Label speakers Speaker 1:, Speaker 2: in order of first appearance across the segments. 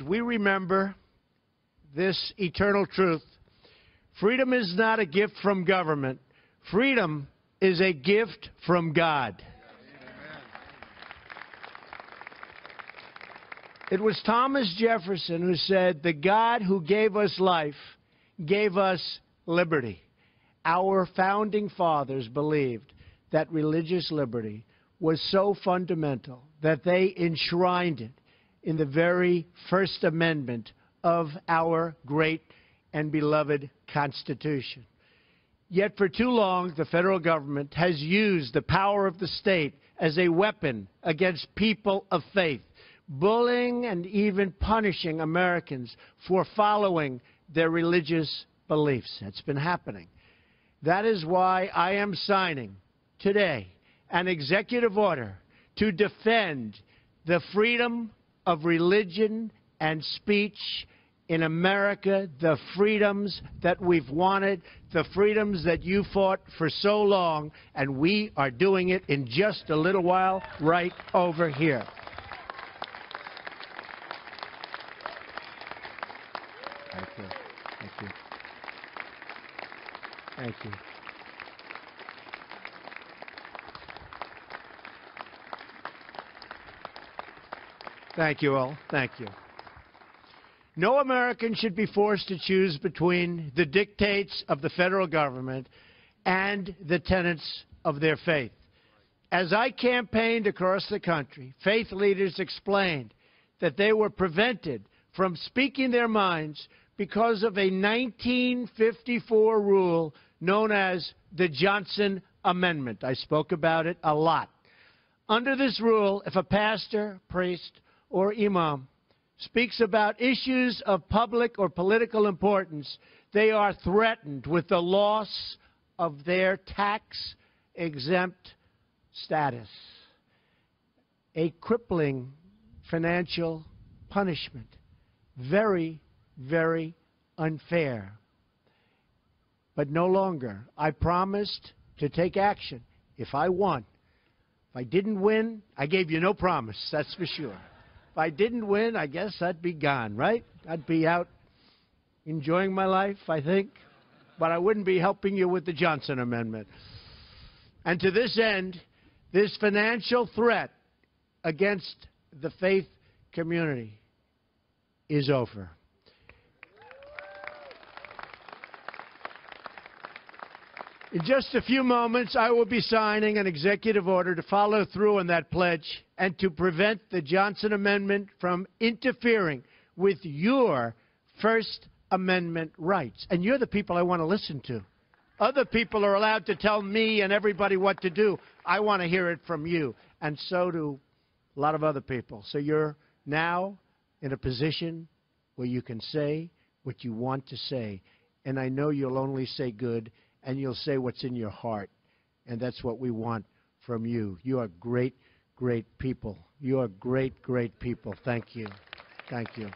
Speaker 1: We remember this eternal truth. Freedom is not a gift from government. Freedom is a gift from God. It was Thomas Jefferson who said, "The God who gave us life gave us liberty." Our founding fathers believed that religious liberty was so fundamental that they enshrined it in the very First Amendment of our great and beloved Constitution. Yet for too long, the federal government has used the power of the state as a weapon against people of faith, bullying and even punishing Americans for following their religious beliefs. That's been happening. That is why I am signing today an executive order to defend the freedom of religion and speech in America, the freedoms that we've wanted, the freedoms that you fought for so long, and we are doing it in just a little while right over here. Thank you. Thank you. Thank you. Thank you all. Thank you. No American should be forced to choose between the dictates of the federal government and the tenets of their faith. As I campaigned across the country, faith leaders explained that they were prevented from speaking their minds because of a 1954 rule known as the Johnson Amendment. I spoke about it a lot. Under this rule, if a pastor, priest, or imam speaks about issues of public or political importance, they are threatened with the loss of their tax-exempt status, a crippling financial punishment. Very, very unfair. But no longer. I promised to take action if I won. If I didn't win, I gave you no promise, that's for sure. If I didn't win, I guess I'd be gone, right? I'd be out enjoying my life, I think. But I wouldn't be helping you with the Johnson Amendment. And to this end, this financial threat against the faith community is over. In just a few moments, I will be signing an executive order to follow through on that pledge and to prevent the Johnson Amendment from interfering with your First Amendment rights. And you're the people I want to listen to. Other people are allowed to tell me and everybody what to do. I want to hear it from you, and so do a lot of other people. So you're now in a position where you can say what you want to say. And I know you'll only say good, and you'll say what's in your heart. And that's what we want from you. You are great, great people. You are great, great people. Thank you. Thank you.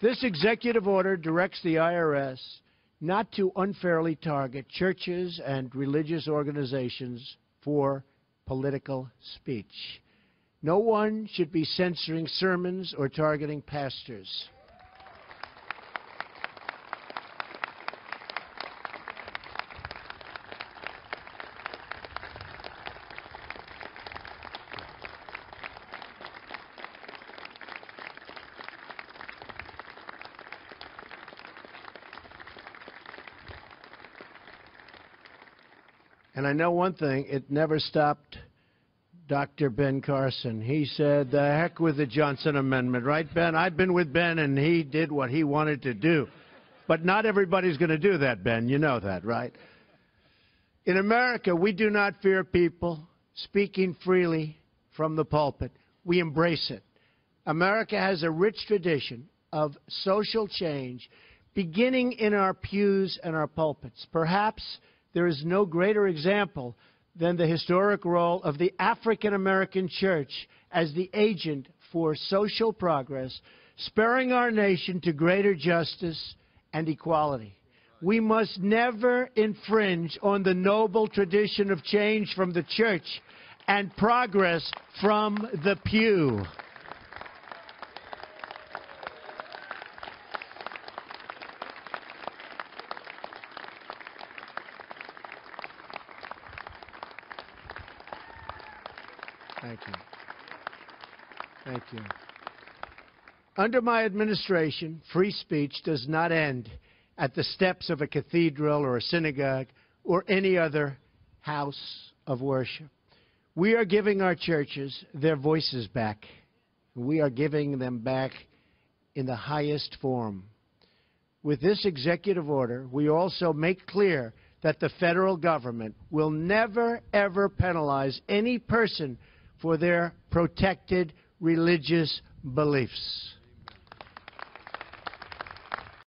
Speaker 1: This executive order directs the IRS not to unfairly target churches and religious organizations for political speech. No one should be censoring sermons or targeting pastors. And I know one thing, it never stopped Dr. Ben Carson. He said, the heck with the Johnson Amendment, right, Ben? I've been with Ben, and he did what he wanted to do. But not everybody's going to do that, Ben. You know that, right? In America, we do not fear people speaking freely from the pulpit. We embrace it. America has a rich tradition of social change beginning in our pews and our pulpits. Perhaps there is no greater example than the historic role of the African American church as the agent for social progress, spurring our nation to greater justice and equality. We must never infringe on the noble tradition of change from the church and progress from the pew. Thank you. Thank you. Under my administration, free speech does not end at the steps of a cathedral or a synagogue or any other house of worship. We are giving our churches their voices back. We are giving them back in the highest form. With this executive order, we also make clear that the federal government will never, ever penalize any person for their protected religious beliefs.